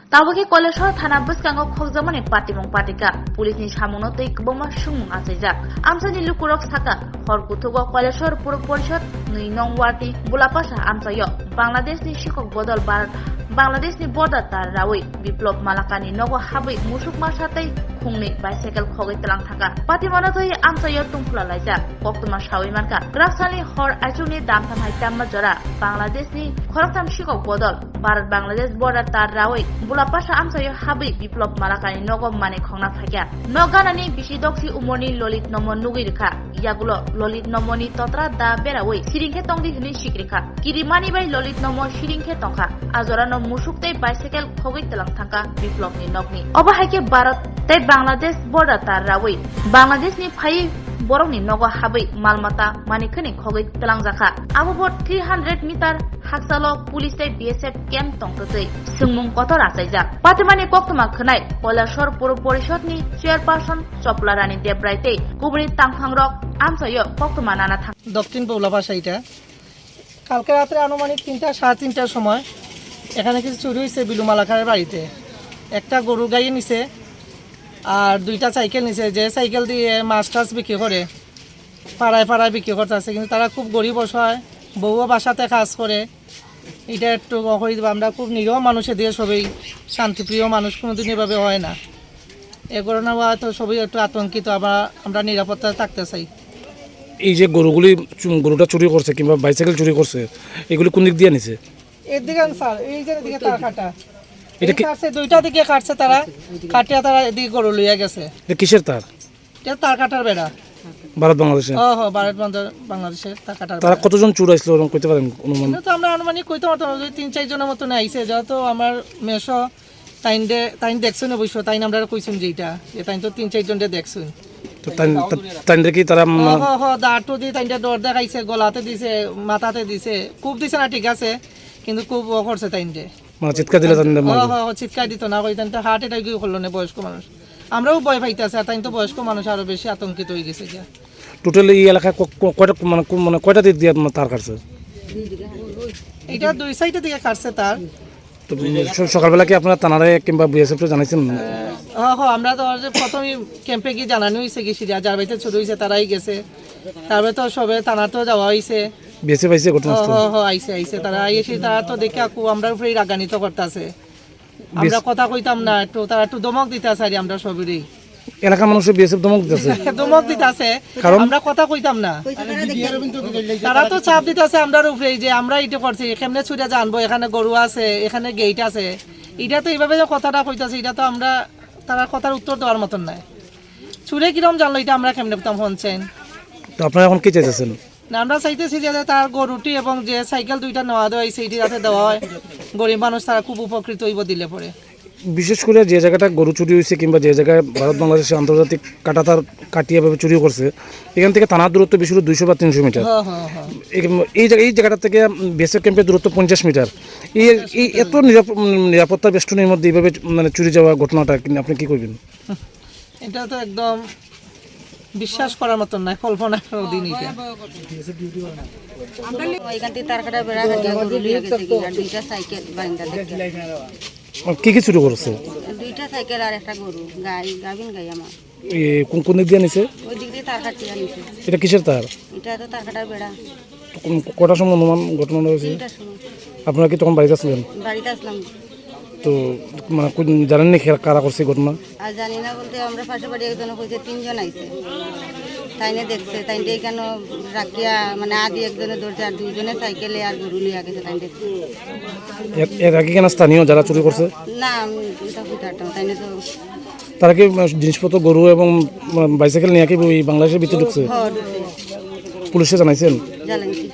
Tawagi Koleshor Thana Buskango Khokjamani Patimong Patika, Police ni Samuno Tei Kboma Sung Asaijak. Amsani Lukurok Saka, Horkutugo Koleshor Puro Porishod, Nui Nongwati, Bulapasha Amsayo, Bangladesh ni Shikok Bodol Barat, Bangladesh ni Border Tar Rawi, Biplop Malakani Nogo Habi Musuk Masatei, Kungni Bicycle Khogit Lang Thaka. Patimonotoi Amsayo Tungpula Laija, Koktuma Shawi Manka, Grafsani Hor Ajuni Damtam Haitam Majora, Bangladesh ni Khoroktam Shikok Bodol, Barat Bangladesh Border Tar Rawi, Bulapasha Amsayo Habi Biplop Malakani Nogo Mane Khongna Phakya. Noganani Bishidoksi Umoni Lolit Nomo Nugirika, Yagulo Lolit Nomoni Totra Da Berawai, Sirinke Tongdi Hini Shikrika, Kirimani by Lolit Nomo Shirinke Tonka, Azorano Musukte Bicycle Khogit Lang Thaka, Biplop ni Nogni. Obahake Barat Te Bangladesh Border Tar Rawi, Bangladesh ni Phai Boroni Nogo Habi Malmata Manikani Khogit Telangjaka. About 300 meter Haksalo Police BSF Camp Tongkate, Sungmung Kotor Asaijak. Patimani Koktuma Khanai, Koleshor Puro Porishod ni Chairperson Choplarani Debraite, Kubri Tanghangrok, Amsayo, Koktuma Nana Thang. দক্ষিণ পৌলাপাশা এটা কালকে রাত্রে আনুমানিক 3টা 3:30টার সময় এখানে কিছু চুরি হয়েছে বিলুমালাখারের বাড়িতে একটা গরু গাইয়ে নিছে আর দুইটা সাইকেল নিছে যে সাইকেল দিয়ে মাছ টাছ বিক্রি করে পাড়ায় পাড়ায় বিক্রি করতেছে কিন্তু তারা খুব গরিব অসহায় বউও বাসাতে কাজ করে এটা একটু হয়ে দেবো আমরা খুব নিরীহ মানুষের দিয়ে সবাই শান্তিপ্রিয় মানুষ কোনোদিন এভাবে হয় না এ কারণে হয়তো সবাই একটু আতঙ্কিত আমরা নিরাপত্তা থাকতে চাই এই যে গরুটা চুরি করছে কিংবা বাইসাইকেল চুরি করছে এগুলি কোন দিক দিয়ে নিছে এর দিকে স্যার এই যে দিকে তার কাটা এটা কাটছে দুইটা দিকে কাটছে তারা কাটিয়া তারা এদিকে গরু লইয়া গেছে এটা কিসের তার এটা তার কাটার বেড়া ভারত বাংলাদেশে ভারত বাংলাদেশের তার কাটার তারা কতজন চোর আসলো ওরকম কইতে পারেন অনুমান তো আমরা আনুমানিক কইতে পারতাম 3-4 জনের মতো আইছে যত আমার মেশো তাইন দেখছুন অবশ্য তাইন আমরা কইছুন যেটা যে তাইন তো 3-4 জনকে দেখছুন তো তাইনরে কি তারা দাঁড়টো দিয়ে তাইনটা দর দেখাইছে গলাতে দিছে মাথাতে দিছে খুব দিছে না ঠিক আছে কিন্তু খুব করছে তাইনটে মানে চিৎকার দিলে চিৎকার দিত না কই তাইন তো হার্ট অ্যাটাক করলো না বয়স্ক মানুষ আমরাও ভয় পাইতেছি আর তাই তো বয়স্ক মানুষ আরো বেশি আতঙ্কিত হয়ে গেছে টোটাল এই এলাকায় কয়টা দিক দিয়ে তার কাটছে এটা দুই সাইডে দিকে কাটছে তার তো সকালবেলা কি আপনারা থানারে কিংবা বিএসএফ জানাইছেন আমরা তো প্রথমে ক্যাম্পে গিয়ে জানানো হয়েছে গেছি যার বাড়িতে ছোট হয়েছে তারাই গেছে তারপরে তো সবে থানাতেও যাওয়া হয়েছে বিএসএফ আইছে ঘটনাস্থলে আইছে তারা এসে তারা তো দেখে আমরা উপরেই রাগান্বিত করতেছে আমরা কথা কইতাম না একটু তারা একটু দমক দিতে আছে আমরা সবেরই এলাকার মানুষের বিএসএফ দমক দিতেছে আমরা কথা কইতাম না তারা তো চাপ দিতেছে আমরার উপরে যে আমরা এটা করছি কেমনে ছুটে জানবো এখানে গরু আছে এখানে গেট আছে এটা তো এইভাবে যে কথাটা কইতাছে এটা তো আমরা তারা কথার উত্তর দেওয়ার মতন নাই ছুড়ে কিরম জানলো এটা আমরা কেমনে পেতাম শুনছেন তো আপনারা এখন কি চাইতেছেন না আমরা চাইতেছি যে তার গরুটি এবং যে সাইকেল দুইটা নেওয়া দেওয়া সেইটি যাতে দেওয়া হয় গরিব মানুষ তারা খুব উপকৃত হইব দিলে পরে বিশেষ করে যে জায়গাটা গরু চুরি হয়েছে কিংবা যে জায়গায় ভারত বাংলাদেশে আন্তর্জাতিক কাটাতার কাটিয়াভাবে চুরি করছে এখান থেকে থানার দূরত্ব বেশি হলো 200 বা 300 মিটার এই জায়গাটা থেকে বেসিক ক্যাম্পের দূরত্ব 50 মিটার এই এত নিরাপত্তা বেষ্টনীর মধ্যে এইভাবে মানে চুরি যাওয়া ঘটনাটা আপনি কি করবেন এটা তো একদম বিশ্বাস করার মতন না কল্পনার অধীন এটা ওইখানটি তার কাটা বেড়া কাটিয়া গরু লিয়ে গেছে আর দুইটা সাইকেল বাইন্দা দেখতে কি চুরি করছে দুইটা সাইকেল আর একটা গরু গাভিন গাই আমার কোন দিক দিয়ে নিছে ওই দিক দিয়ে তার কাটিয়া নিছে এটা কিসের তার এটা তো তার কাটার বেড়া কটার সময় অনুমান ঘটনা হয়েছে আপনারা কি তখন বাড়িতে আসলেন বাড়িতে আসলাম তো মানে জানেন না কারা করছে ঘটনা আর জানি না বলতে আমরা পাশে বাড়ি একজন কইছে 3 জন আইছে তাইনে দেখছে তাইনে কেন রাখিয়া মানে আদি একজনে ধরছে আর দুইজনে সাইকেলে আর গরু লিয়ে গেছে তাই দেখছে এর আগে কেন স্থানীয় যারা চুরি করছে না আমি এটা বুঝতাম তাইনে তো তারা কি জিনিসপত্র গরু এবং বাইসাইকেল নিয়ে কি বাংলাদেশের ভিতরে ঢুকছে ঢুকছে পুলিশে জানাইছেন জানাইছি